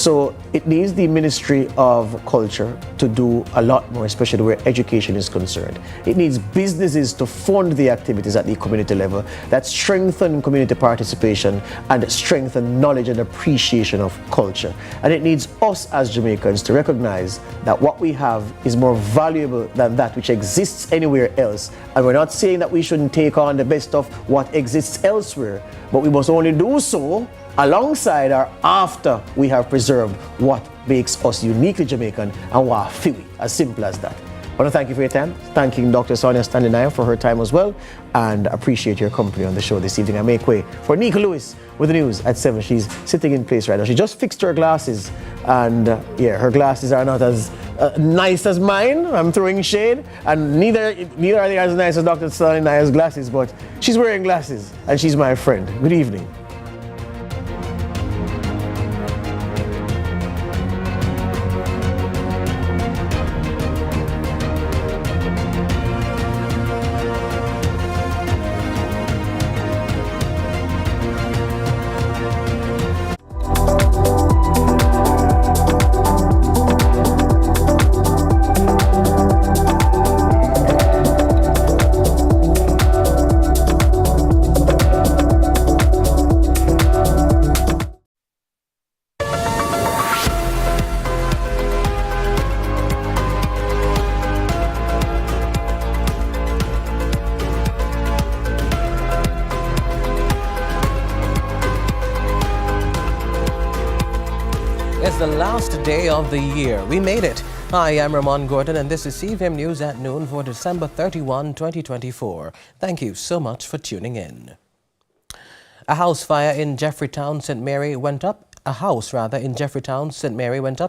So it needs the Ministry of Culture to do a lot more, especially where education is concerned. It needs businesses to fund the activities at the community level that strengthen community participation and strengthen knowledge and appreciation of culture. And it needs us as Jamaicans to recognize that what we have is more valuable than that which exists anywhere else. And we're not saying that we shouldn't take on the best of what exists elsewhere, but we must only do so alongside or after we have preserved what makes us uniquely Jamaican and what feel we, as simple as that. I want to thank you for your time, thanking Dr. Sonia Stanley for her time as well, and appreciate your company on the show this evening. I make way for Nika Lewis with the news at 7. She's sitting in place right now. She just fixed her glasses, and yeah, her glasses are not as nice as mine. I'm throwing shade, and neither are they as nice as Dr. Stanley's glasses, but she's wearing glasses, and she's my friend. Good evening. It's the last day of the year. We made it. Hi, I'm Ramon Gordon, and this is CVM News at noon for December 31, 2024. Thank you so much for tuning in. A house in Jeffreytown, St. Mary went up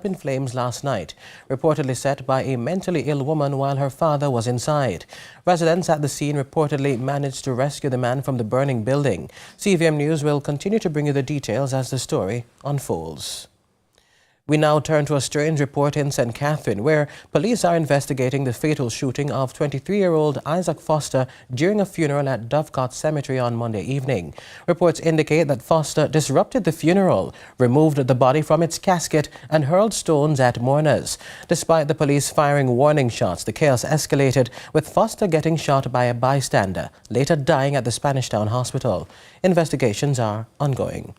in flames last night, reportedly set by a mentally ill woman while her father was inside. Residents at the scene reportedly managed to rescue the man from the burning building. CVM News will continue to bring you the details as the story unfolds. We now turn to a strange report in St. Catherine, where police are investigating the fatal shooting of 23-year-old Isaac Foster during a funeral at Dovecot Cemetery on Monday evening. Reports indicate that Foster disrupted the funeral, removed the body from its casket, and hurled stones at mourners. Despite the police firing warning shots, the chaos escalated, with Foster getting shot by a bystander, later dying at the Spanish Town Hospital. Investigations are ongoing.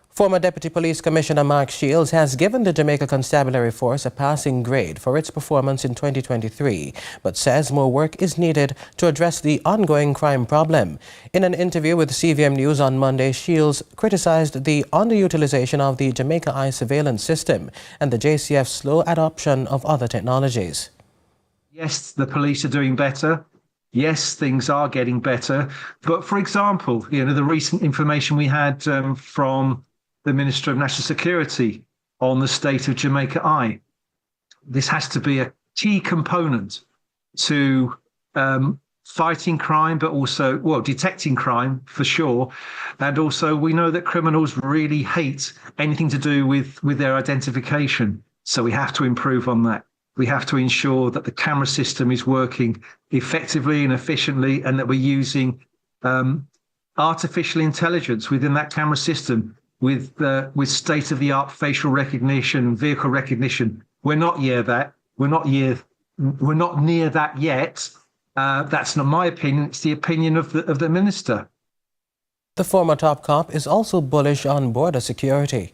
Former Deputy Police Commissioner Mark Shields has given the Jamaica Constabulary Force a passing grade for its performance in 2023, but says more work is needed to address the ongoing crime problem. In an interview with CVM News on Monday, Shields criticized the underutilization of the Jamaica Eye surveillance system and the JCF's slow adoption of other technologies. Yes, the police are doing better. Yes, things are getting better. But for example, the recent information we had from the Minister of National Security on the state of Jamaica Eye. This has to be a key component to fighting crime, but also, detecting crime for sure. And also we know that criminals really hate anything to do with their identification. So we have to improve on that. We have to ensure that the camera system is working effectively and efficiently, and that we're using artificial intelligence within that camera system with state-of-the-art facial recognition, vehicle recognition. We're not near that yet. That's not my opinion. It's the opinion of the minister. The former top cop is also bullish on border security.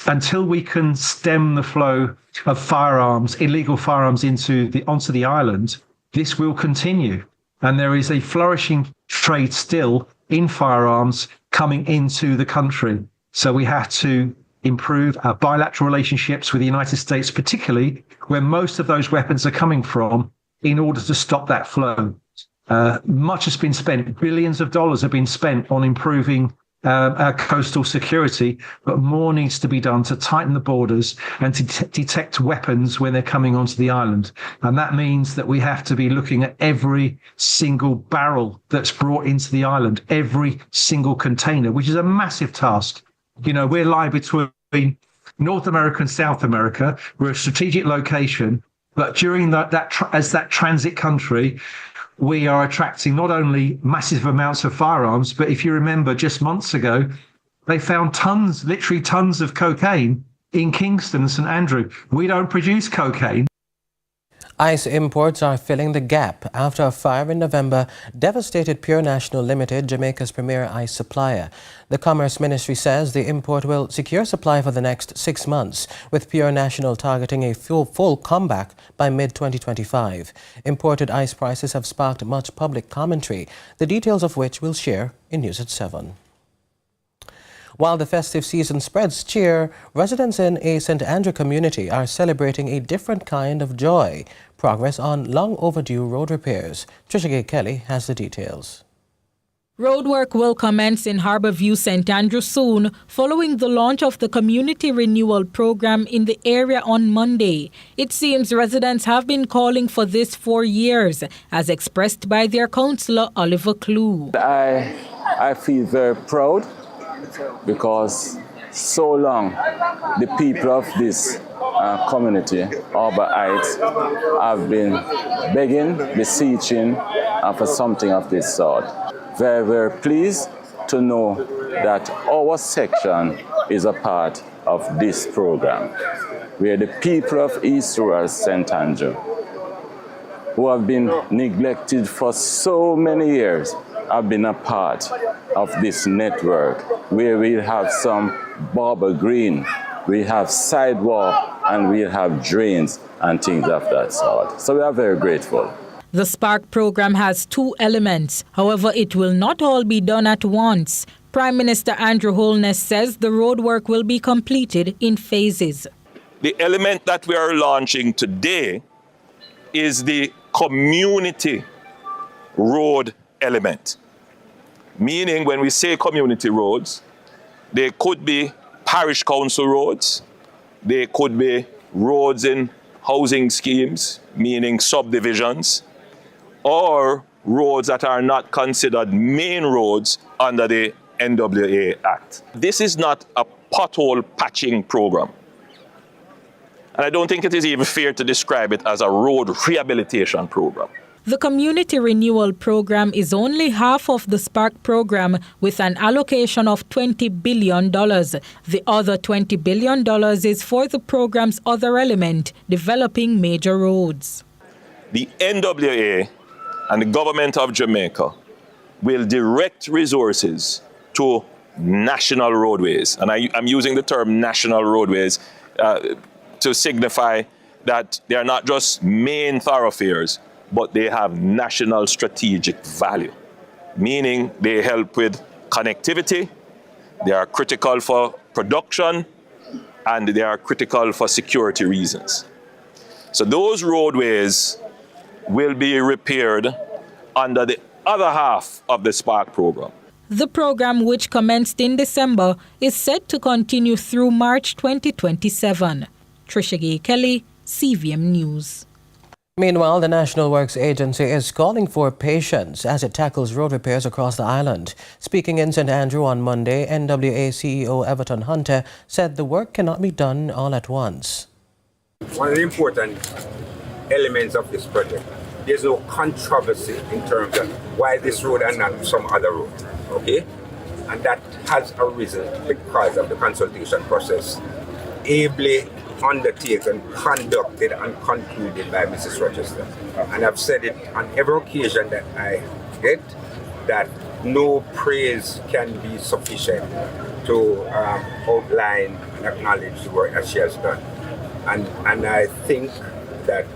Until we can stem the flow of firearms, illegal firearms onto the island, this will continue. And there is a flourishing trade still in firearms coming into the country. So we have to improve our bilateral relationships with the United States, particularly where most of those weapons are coming from, in order to stop that flow. Much has been spent, billions of dollars have been spent on improving our coastal security, but more needs to be done to tighten the borders and to detect weapons when they're coming onto the island. And that means that we have to be looking at every single barrel that's brought into the island, every single container, which is a massive task. We're lying between North America and South America. We're a strategic location, but during as that transit country, we are attracting not only massive amounts of firearms, but if you remember just months ago, They found tons, literally tons of cocaine in Kingston and St Andrew. We don't produce cocaine. Ice imports are filling the gap after a fire in November devastated Pure National Limited, Jamaica's premier ice supplier. The Commerce Ministry says the import will secure supply for the next 6 months, with Pure National targeting a full comeback by mid-2025. Imported ice prices have sparked much public commentary, the details of which we'll share in News at 7. While the festive season spreads cheer, residents in a St Andrew community are celebrating a different kind of joy. Progress on long overdue road repairs. Trisha Kelly has the details. Roadwork will commence in Harbourview, St Andrew soon, following the launch of the Community Renewal Program in the area on Monday. It seems residents have been calling for this for years, as expressed by their councillor Oliver Clue. I feel very proud because so long the people of this community, Arborites, have been begging, beseeching for something of this sort. Very, very pleased to know that our section is a part of this program, where the people of East Rural St Andrew, who have been neglected for so many years, have been a part of this network, where we have some barber green, we have sidewalk, and we have drains and things of that sort. So we are very grateful. The Spark program has 2 elements. However, it will not all be done at once. Prime Minister Andrew Holness says the roadwork will be completed in phases. The element that we are launching today is the community road element. Meaning, when we say community roads, they could be parish council roads, they could be roads in housing schemes, meaning subdivisions, or roads that are not considered main roads under the NWA Act. This is not a pothole patching program. And I don't think it is even fair to describe it as a road rehabilitation program. The Community Renewal Program is only half of the Spark program, with an allocation of $20 billion. The other $20 billion is for the program's other element, developing major roads. The NWA and the government of Jamaica will direct resources to national roadways. And I'm using the term national roadways to signify that they are not just main thoroughfares, but they have national strategic value, meaning they help with connectivity, they are critical for production, and they are critical for security reasons. So those roadways will be repaired under the other half of the Spark program. The program, which commenced in December, is set to continue through March 2027. Trisha Kelly, CVM News. Meanwhile, the National Works Agency is calling for patience as it tackles road repairs across the island. Speaking in St Andrew on Monday, NWA CEO Everton Hunter said the work cannot be done all at once. One of the important elements of this project, there's no controversy in terms of why this road and not some other road, okay? And that has arisen because of the consultation process ably undertaken, conducted and concluded by Mrs. Rochester. And I've said it on every occasion that I get, that no praise can be sufficient to outline and acknowledge the work that she has done. And I think that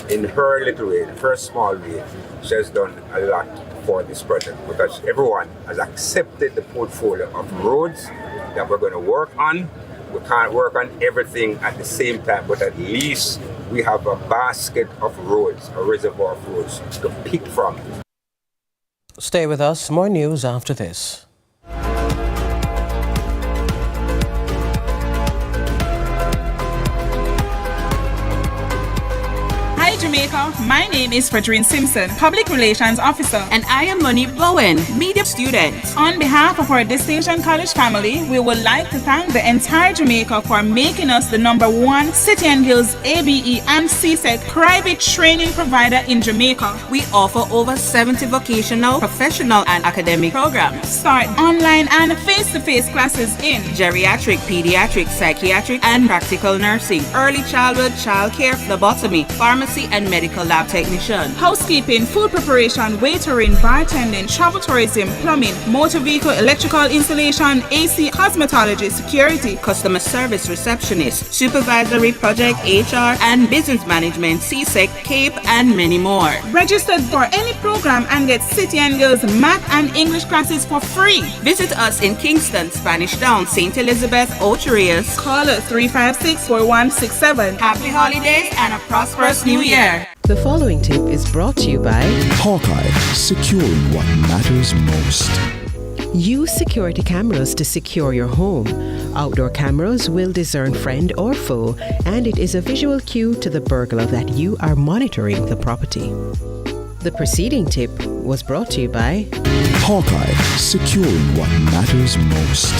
in her little way, in her small way, she has done a lot for this project, because everyone has accepted the portfolio of roads that we're going to work on. We can't work on everything at the same time, but at least we have a basket of roads, a reservoir of roads to pick from. Stay with us. More news after this. Hi Jamaica, my name is Fredrine Simpson, Public Relations Officer. And I am Monique Bowen, Media Student. On behalf of our Distinction College family, we would like to thank the entire Jamaica for making us the #1 City and Guilds ABE and CSEC private training provider in Jamaica. We offer over 70 vocational, professional, and academic programs. Start online and face-to-face classes in geriatric, pediatric, psychiatric, and practical nursing, early childhood, childcare, phlebotomy, pharmacy, and medical lab technician, housekeeping, food preparation, waitering, bartending, travel tourism, plumbing, motor vehicle, electrical installation, AC, cosmetology, security, customer service receptionist, supervisory, project, HR, and business management, CSEC, CAPE, and many more. Register for any program and get City and Guilds Math and English classes for free. Visit us in Kingston, Spanish Town, St. Elizabeth, Ocho Rios. Call us 356-4167. Happy holidays and a prosperous new year. The following tip is brought to you by Hawkeye, securing what matters most. Use security cameras to secure your home. Outdoor cameras will discern friend or foe, and it is a visual cue to the burglar that you are monitoring the property. The preceding tip was brought to you by Hawkeye, securing what matters most.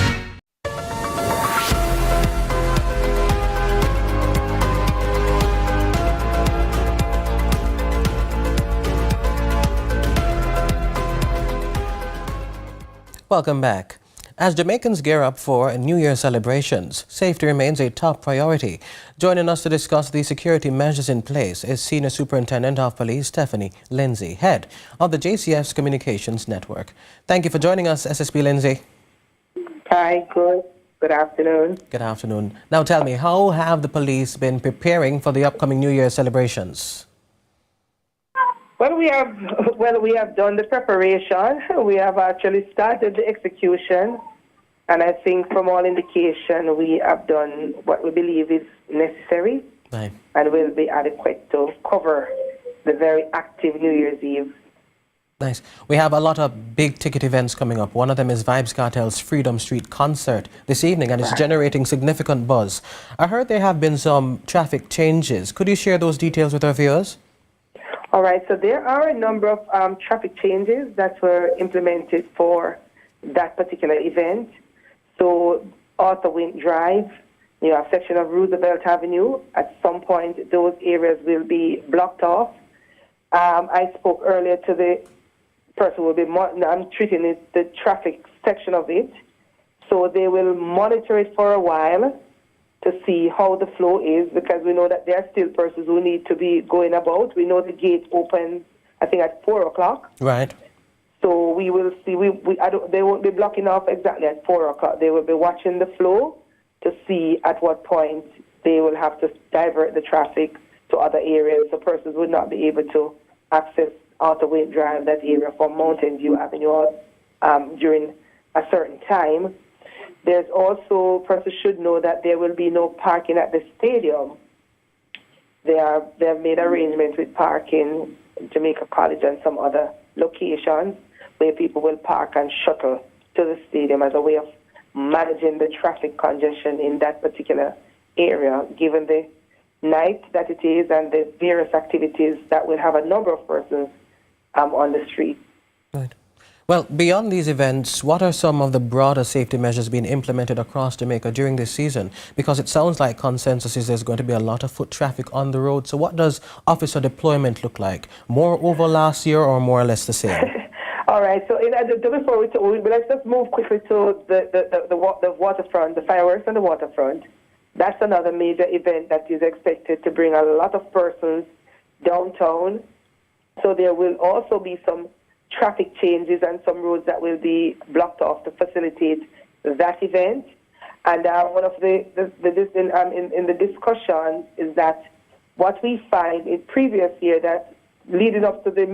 Welcome back. As Jamaicans gear up for New Year celebrations, safety remains a top priority. Joining us to discuss the security measures in place is Senior Superintendent of Police Stephanie Lindsay, head of the JCF's Communications Network. Thank you for joining us, SSP Lindsay. Hi, good afternoon. Good afternoon. Now tell me, how have the police been preparing for the upcoming New Year celebrations? Well, we have done the preparation. We have actually started the execution, and I think from all indication we have done what we believe is necessary and will be adequate to cover the very active New Year's Eve. Nice. We have a lot of big ticket events coming up. One of them is Vibes Cartel's Freedom Street concert this evening, and it's generating significant buzz. I heard there have been some traffic changes. Could you share those details with our viewers? All right, so there are a number of traffic changes that were implemented for that particular event. So Arthur Wint Drive, you know, a section of Roosevelt Avenue, at some point those areas will be blocked off. I spoke earlier to the person who will be, I'm treating it, the traffic section of it. So they will monitor it for a while to see how the flow is, because we know that there are still persons who need to be going about. We know the gate opens, I think, at 4 o'clock. Right. So we will see. They won't be blocking off exactly at 4 o'clock. They will be watching the flow to see at what point they will have to divert the traffic to other areas. So persons would not be able to access Arthur Wint Drive, that area, from Mountain View Avenue during a certain time. There's also, persons should know that there will be no parking at the stadium. They have made arrangements with parking in Jamaica College and some other locations where people will park and shuttle to the stadium as a way of managing the traffic congestion in that particular area, given the night that it is and the various activities that will have a number of persons on the street. Right. Well, beyond these events, what are some of the broader safety measures being implemented across Jamaica during this season? Because it sounds like consensus is there's going to be a lot of foot traffic on the road. So what does officer deployment look like? More over last year or more or less the same? All right, so let's just move quickly to the waterfront, the fireworks on the waterfront. That's another major event that is expected to bring a lot of persons downtown. So there will also be some traffic changes and some roads that will be blocked off to facilitate that event. And one of in the discussion is that what we find in previous year, that leading up to the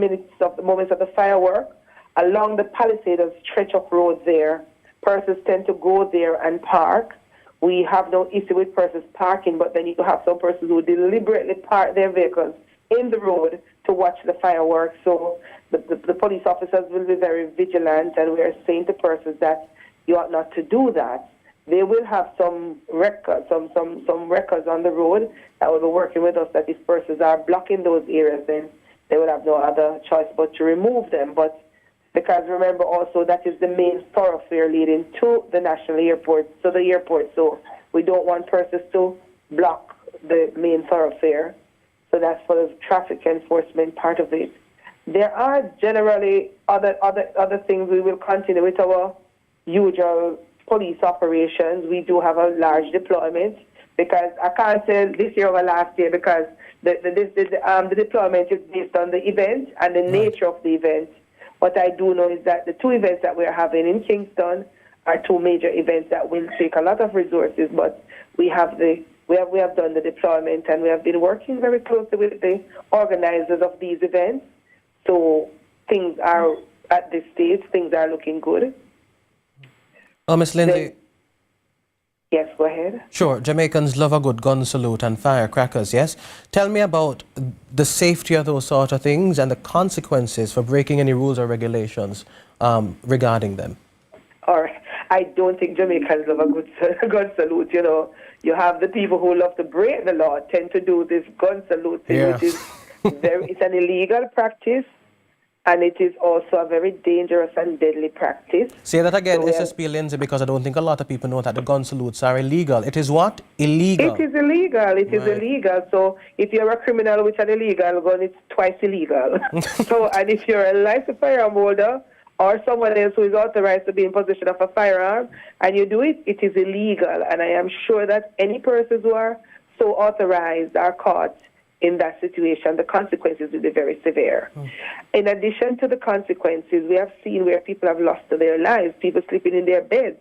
moments of the firework, along the Palisades stretch of road there, persons tend to go there and park. We have no issue with persons parking, but then you have some persons who deliberately park their vehicles in the road to watch the fireworks. So the police officers will be very vigilant, and we are saying to persons that you ought not to do that. they will have some records, some records on the road that will be working with us, that if persons are blocking those areas, then they will have no other choice but to remove them. But because remember also that is the main thoroughfare leading to the national airport, to the airport. So we don't want persons to block the main thoroughfare. So that's for the traffic enforcement part of it. There are generally other things. We will continue with our usual police operations. We do have a large deployment, because I can't say this year over last year, because the deployment is based on the event and the nature of the event. What I do know is that the two events that we're having in Kingston are two major events that will take a lot of resources, but we have done the deployment, and we have been working very closely with the organizers of these events. So things are, at this stage, things are looking good. Oh, Miss Lindsay. Yes, go ahead. Sure. Jamaicans love a good gun salute and firecrackers, yes? Tell me about the safety of those sort of things and the consequences for breaking any rules or regulations regarding them. All right. I don't think Jamaicans love a good gun salute. You know, you have the people who love to break the law tend to do this gun salute thing, which is it's an illegal practice, and it is also a very dangerous and deadly practice. Say that again, so SSP Lindsay, because I don't think a lot of people know that the gun salutes are illegal. It is what? Illegal. It is illegal. It is illegal. So if you're a criminal with an illegal gun, it's twice illegal. And if you're a licensed firearm holder or someone else who is authorized to be in possession of a firearm and you do it, it is illegal. And I am sure that any persons who are so authorized are caught in that situation, the consequences will be very severe. In addition to the consequences, we have seen where people have lost their lives, people sleeping in their beds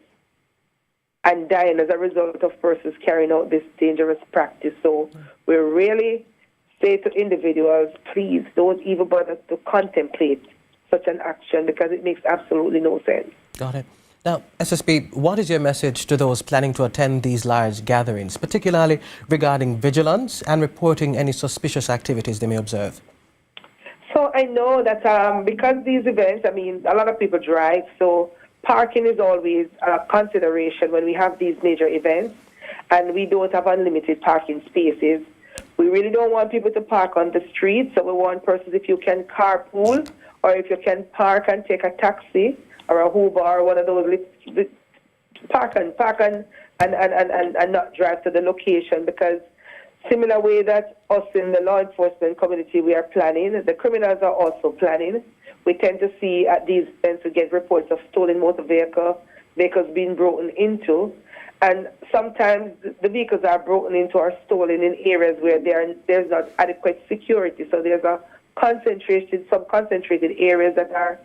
and dying as a result of persons carrying out this dangerous practice. So we really say to individuals, please don't even bother to contemplate such an action, because it makes absolutely no sense. Got it. Now, SSP, what is your message to those planning to attend these large gatherings, particularly regarding vigilance and reporting any suspicious activities they may observe? So I know that because these events, I mean, a lot of people drive, so parking is always a consideration when we have these major events, and we don't have unlimited parking spaces. We really don't want people to park on the street, so we want persons, if you can carpool, or if you can park and take a taxi, or a Uber, or one of those, park and not drive to the location, because similar way that us in the law enforcement community, we are planning, the criminals are also planning. We tend to see at these events to get reports of stolen motor vehicles being broken into, and sometimes the vehicles are broken into or stolen in areas where there's not adequate security, so there's some concentrated areas that are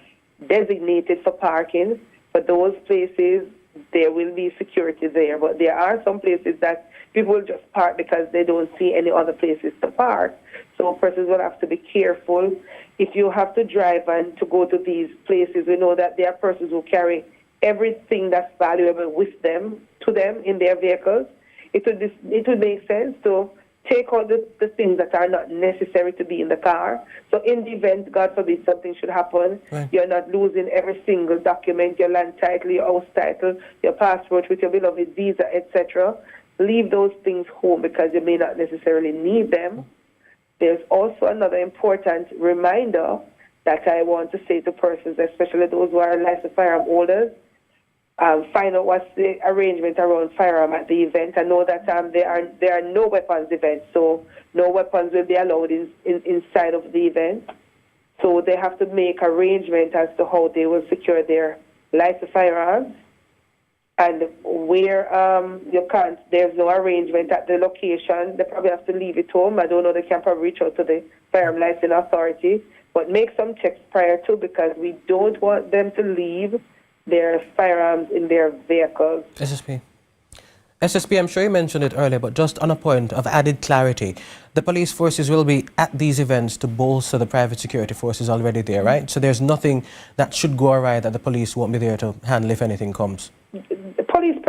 designated for parking. For those places, there will be security there, but there are some places that people will just park because they don't see any other places to park. So persons will have to be careful. If you have to drive and to go to these places, we know that there are persons who carry everything that's valuable with them, to them in their vehicles. It would make sense to take out the things that are not necessary to be in the car. So in the event, God forbid, something should happen, you're not losing every single document, your land title, your house title, your passport with your beloved visa, etc. Leave those things home because you may not necessarily need them. There's also another important reminder that I want to say to persons, especially those who are licensed firearm holders. Find out what's the arrangement around firearm at the event. I know that there are no weapons events, so no weapons will be allowed inside of the event. So they have to make arrangement as to how they will secure their licensed firearms. And where there's no arrangement at the location, they probably have to leave it home. I don't know, they can probably reach out to the firearm licensing authority, but make some checks prior to, because we don't want them to leave their firearms in their vehicles. SSP, I'm sure you mentioned it earlier, but just on a point of added clarity, the police forces will be at these events to bolster the private security forces already there, right? So there's nothing that should go awry that the police won't be there to handle if anything comes. The police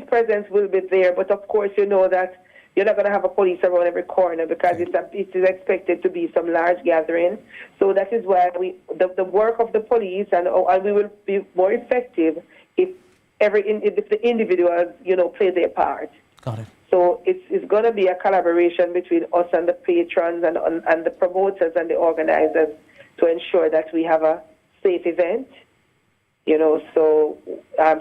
presence will be there, but of course you know that you're not going to have a police around every corner, because it is expected to be some large gathering. So that is why the work of the police, and we will be more effective if if the individuals, play their part. Got it. So it's going to be a collaboration between us and the patrons and the promoters and the organizers to ensure that we have a safe event. So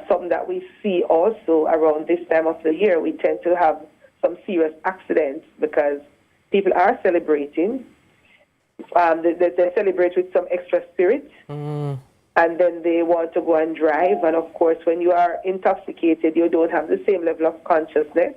something that we see also around this time of the year, we tend to have some serious accidents because people are celebrating. They celebrate with some extra spirit, and then they want to go and drive. And of course, when you are intoxicated, you don't have the same level of consciousness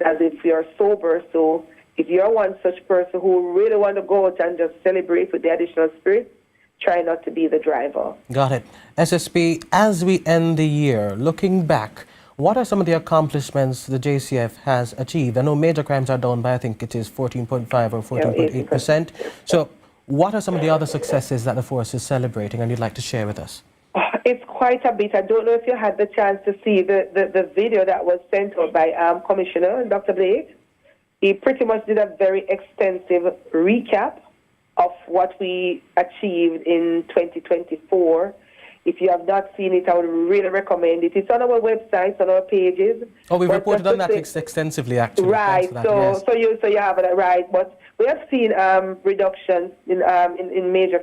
as if you're sober. So if you're one such person who really want to go out and just celebrate with the additional spirit, try not to be the driver. Got it. SSP, as we end the year, looking back, what are some of the accomplishments the JCF has achieved? I know major crimes are down by, I think it is 14.5 or 14.8%. So what are some of the other successes that the force is celebrating and you'd like to share with us? It's quite a bit. I don't know if you had the chance to see the video that was sent out by Commissioner Dr. Blake. He pretty much did a very extensive recap of what we achieved in 2024. If you have not seen it, I would really recommend it. It's on our website, on our pages. Oh, we've reported on that extensively, actually. Right. So you have it right. But we have seen reductions in major